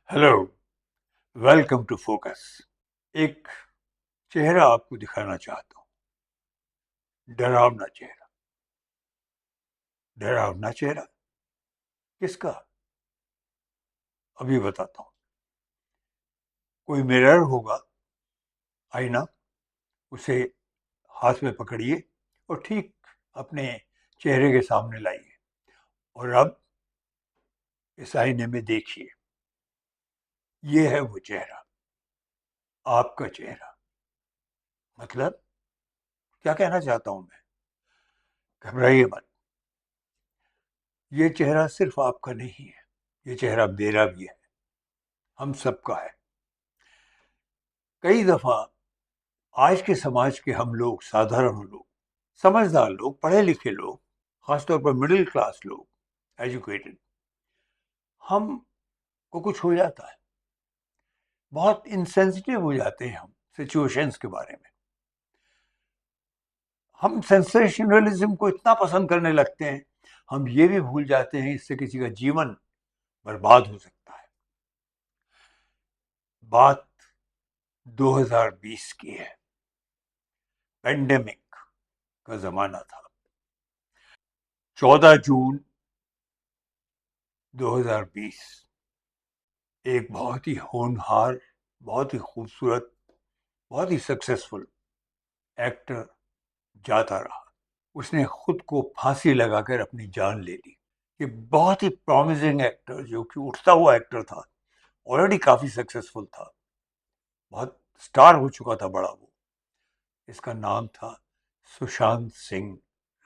Hello, welcome to focus. एक चेहरा आपको दिखाना चाहता हूँ। डरावना चेहरा। डरावना चेहरा किसका? अभी बताता हूँ। कोई मिरर होगा, आईना, उसे हाथ में पकड़िए और ठीक अपने चेहरे के सामने लाइए और अब इस आईने में देखिए। ये है वो चेहरा, आपका चेहरा। मतलब क्या कहना चाहता हूँ मैं? घबराइए मत। ये चेहरा सिर्फ आपका नहीं है, ये चेहरा मेरा भी है, हम सबका है। कई दफा आज के समाज के हम लोग, साधारण लोग, समझदार लोग, पढ़े लिखे लोग, खासतौर पर मिडिल क्लास लोग, एजुकेटेड, हम को कुछ हो जाता है, बहुत इंसेंसिटिव हो जाते हैं हम सिचुएशंस के बारे में। हम सेंसेशनलिज्म को इतना पसंद करने लगते हैं, हम ये भी भूल जाते हैं इससे किसी का जीवन बर्बाद हो सकता है। बात 2020 की है। पेंडेमिक का जमाना था। 14 जून 2020, एक बहुत ही होनहार, बहुत ही खूबसूरत, बहुत ही सक्सेसफुल एक्टर जाता रहा। उसने खुद को फांसी लगाकर अपनी जान ले ली। ये बहुत ही प्रॉमिसिंग एक्टर, जो कि उठता हुआ एक्टर था, ऑलरेडी काफी सक्सेसफुल था, बहुत स्टार हो चुका था बड़ा वो। इसका नाम था सुशांत सिंह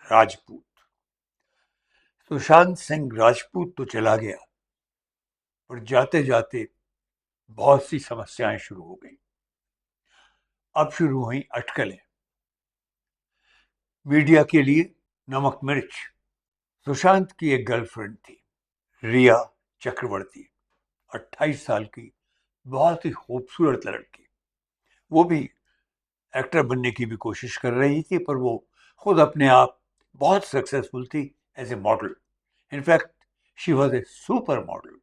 राजपूत। सुशांत सिंह राजपूत तो चला गया, पर जाते जाते बहुत सी समस्याएं शुरू हो गई। अब शुरू हुई अटकलें। मीडिया के लिए नमक मिर्च। सुशांत की एक गर्लफ्रेंड थी, रिया चक्रवर्ती, 28 साल की, बहुत ही खूबसूरत लड़की। वो भी एक्टर बनने की भी कोशिश कर रही थी, पर वो खुद अपने आप बहुत सक्सेसफुल थी as a model. In fact she was a super model.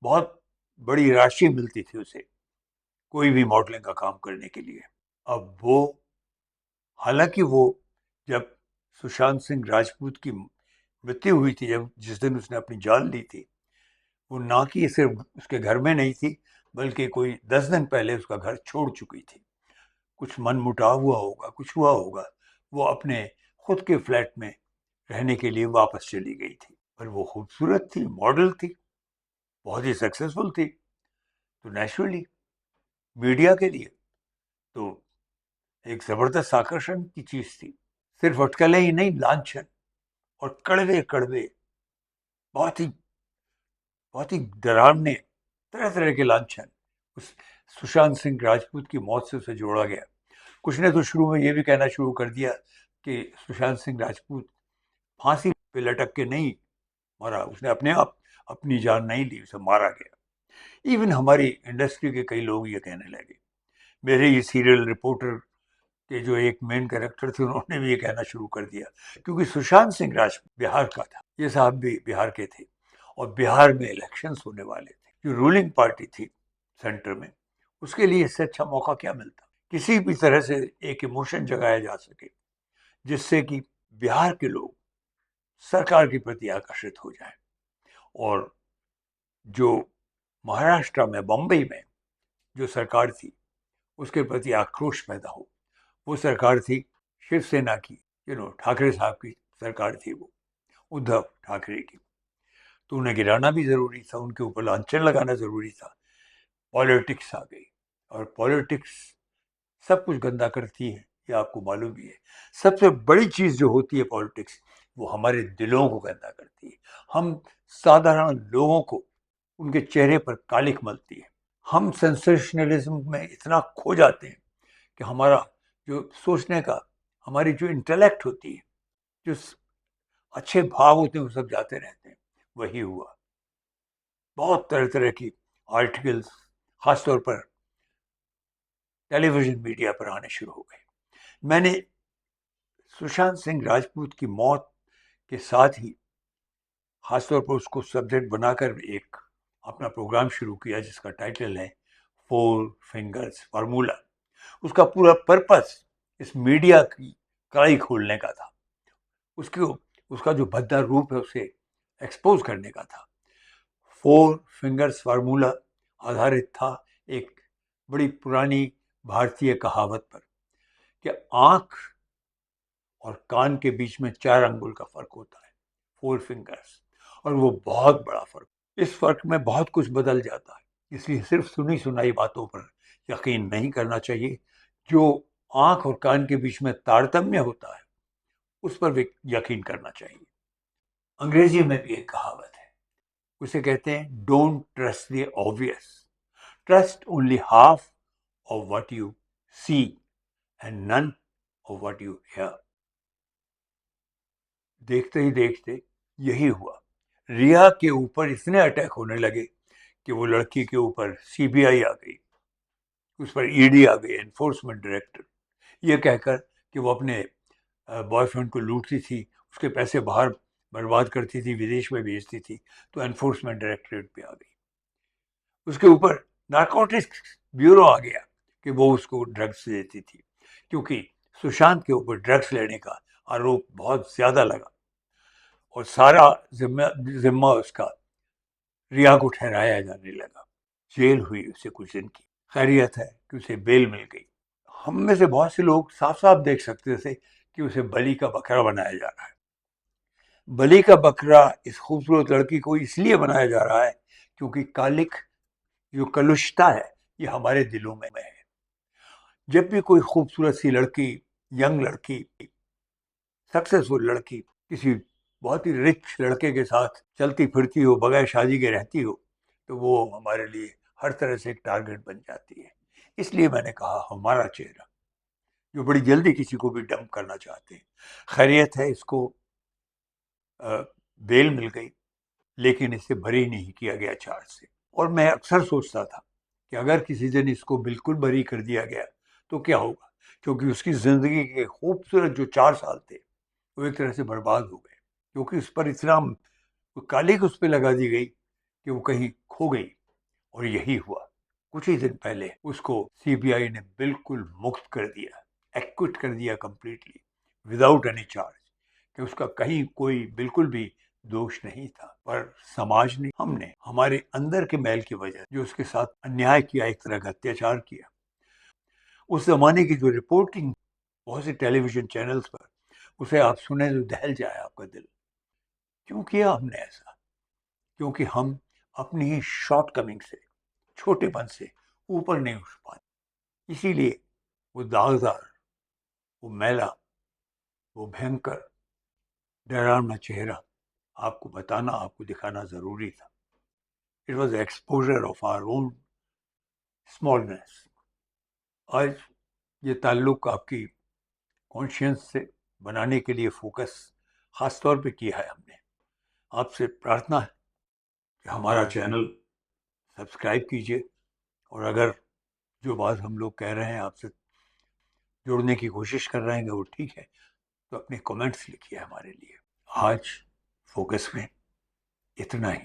बहुत बड़ी राशि मिलती थी उसे कोई भी मॉडलिंग का काम करने के लिए। अब वो, हालांकि वो, जब सुशांत सिंह राजपूत की मृत्यु हुई थी, जब जिस दिन उसने अपनी जान ली थी, वो ना कि सिर्फ उसके घर में नहीं थी, बल्कि कोई 10 दिन पहले उसका घर छोड़ चुकी थी। कुछ मनमुटाव हुआ होगा, कुछ हुआ होगा, वो अपने खुद के फ्लैट में रहने के लिए वापस चली गई थी। पर वो खूबसूरत थी, मॉडल थी, बहुत ही सक्सेसफुल थी, तो नेचुरली मीडिया के लिए तो एक जबरदस्त आकर्षण की चीज थी। सिर्फ अटकलें ही नहीं, लांछन और कड़वे कड़वे, बहुत ही बहुत ही डरावने तरह तरह के लांछन उस सुशांत सिंह राजपूत की मौत से उसे जोड़ा गया। कुछ ने तो शुरू में ये भी कहना शुरू कर दिया कि सुशांत सिंह राजपूत फांसी पे लटक के नहीं मरा, उसने अपने आप अपनी जान नहीं ली, उसे मारा गया। इवन हमारी इंडस्ट्री के कई लोग ये कहने लगे। मेरे ये सीरियल रिपोर्टर के जो एक मेन कैरेक्टर थे, उन्होंने भी ये कहना शुरू कर दिया, क्योंकि सुशांत सिंह राजपूत बिहार का था, ये साहब भी बिहार के थे, और बिहार में इलेक्शंस होने वाले थे। जो रूलिंग पार्टी थी सेंटर में, उसके लिए इससे अच्छा मौका क्या मिलता, किसी भी तरह से एक इमोशन जगाया जा सके जिससे कि बिहार के लोग सरकार के प्रति आकर्षित हो जाए। और जो महाराष्ट्र में, बम्बई में जो सरकार थी, उसके प्रति आक्रोश पैदा हो। वो सरकार थी शिवसेना की, ठाकरे साहब की सरकार थी वो, उद्धव ठाकरे की। तो उन्हें गिराना भी जरूरी था, उनके ऊपर लांछन लगाना जरूरी था। पॉलिटिक्स आ गई, और पॉलिटिक्स सब कुछ गंदा करती है, ये आपको मालूम ही है। सबसे बड़ी चीज जो होती है पॉलिटिक्स, वो हमारे दिलों को गंदा करती है। हम साधारण लोगों को उनके चेहरे पर कालिख मलती है। हम सेंसेशनलिज्म में इतना खो जाते हैं कि हमारा जो सोचने का, हमारी जो इंटेलेक्ट होती है, जो अच्छे भाव होते हैं, वो सब जाते रहते हैं। वही हुआ। बहुत तरह तरह की आर्टिकल्स, खासतौर पर टेलीविजन मीडिया पर आने शुरू हो गए। मैंने सुशांत सिंह राजपूत की मौत के साथ ही खासतौर पर उसको सब्जेक्ट बनाकर एक अपना प्रोग्राम शुरू किया जिसका टाइटल है फोर फिंगर्स फार्मूला। उसका पूरा पर्पस इस मीडिया की कड़ाई खोलने का था, उसके उसका जो भद्दा रूप है उसे एक्सपोज करने का था। फोर फिंगर्स फार्मूला आधारित था एक बड़ी पुरानी भारतीय कहावत पर कि आंख और कान के बीच में 4 अंगुल का फर्क होता है, 4 फिंगर्स, और वो बहुत बड़ा फर्क। इस फर्क में बहुत कुछ बदल जाता है, इसलिए सिर्फ सुनी सुनाई बातों पर यकीन नहीं करना चाहिए। जो आंख और कान के बीच में तारतम्य होता है उस पर भी यकीन करना चाहिए। अंग्रेजी में भी एक कहावत है, उसे कहते हैं don't trust the obvious, trust only half of what you see and none of what you hear. देखते ही देखते यही हुआ। रिया के ऊपर इतने अटैक होने लगे कि वो लड़की के ऊपर सीबीआई आ गई, उस पर ईडी आ गई, एनफोर्समेंट डायरेक्टर, ये कहकर कि वो अपने बॉयफ्रेंड को लूटती थी, उसके पैसे बाहर बर्बाद करती थी, विदेश में भेजती थी, तो एनफोर्समेंट डायरेक्टरेट पे आ गई। उसके ऊपर नारकोटिक्स ब्यूरो आ गया कि वो उसको ड्रग्स देती थी, क्योंकि सुशांत के ऊपर ड्रग्स लेने का आरोप बहुत ज्यादा लगा और सारा जिम्मा उसका रिया को ठहराया जाने लगा। जेल हुई उसे कुछ दिन की। खैरियत है कि उसे बेल मिल गई। हम में से बहुत से लोग साफ साफ देख सकते थे कि उसे बलि का बकरा बनाया जा रहा है। बलि का बकरा इस खूबसूरत लड़की को इसलिए बनाया जा रहा है क्योंकि कालिक, जो कलुषता है, ये हमारे दिलों में है। जब भी कोई खूबसूरत सी लड़की, यंग लड़की, सक्सेसफुल लड़की किसी बहुत ही रिच लड़के के साथ चलती फिरती हो, बगैर शादी के रहती हो, तो वो हमारे लिए हर तरह से एक टारगेट बन जाती है। इसलिए मैंने कहा हमारा चेहरा, जो बड़ी जल्दी किसी को भी डंप करना चाहते हैं। खैरियत है इसको बेल मिल गई, लेकिन इसे बरी नहीं किया गया चार्ज से। और मैं अक्सर सोचता था कि अगर किसी दिन इसको बिल्कुल बरी कर दिया गया तो क्या होगा, क्योंकि उसकी जिंदगी के खूबसूरत जो 4 साल थे वो एक तरह से बर्बाद हो गए, क्योंकि उस पर इतना कालिक उस पर लगा दी गई कि वो कहीं खो गई। और यही हुआ। कुछ ही दिन पहले उसको सीबीआई ने बिल्कुल मुक्त कर दिया, एक्विट कर दिया कंप्लीटली, विदाउट एनी चार्ज, कि उसका कहीं कोई बिल्कुल भी दोष नहीं था। पर समाज ने, हमने हमारे अंदर के मैल की वजह जो उसके साथ अन्याय किया, एक तरह का अत्याचार किया। उस जमाने की जो रिपोर्टिंग बहुत से टेलीविजन चैनल्स पर, उसे आप सुने तो दहल जाए आपका दिल। क्यों किया हमने ऐसा? क्योंकि हम अपनी ही शॉर्टकमिंग से, छोटेपन से ऊपर नहीं उठ पाते। इसीलिए वो दागदार, वो मैला, वो भयंकर डरावना चेहरा आपको बताना, आपको दिखाना जरूरी था। It was exposure of our own smallness. आज ये ताल्लुक आपकी कॉन्शियंस से बनाने के लिए फोकस खास तौर पे किया है हमने। आपसे प्रार्थना है कि हमारा चैनल सब्सक्राइब कीजिए, और अगर जो बात हम लोग कह रहे हैं, आपसे जोड़ने की कोशिश कर रहे हैं कि वो ठीक है, तो अपने कमेंट्स लिखिए हमारे लिए। आज फोकस में इतना ही।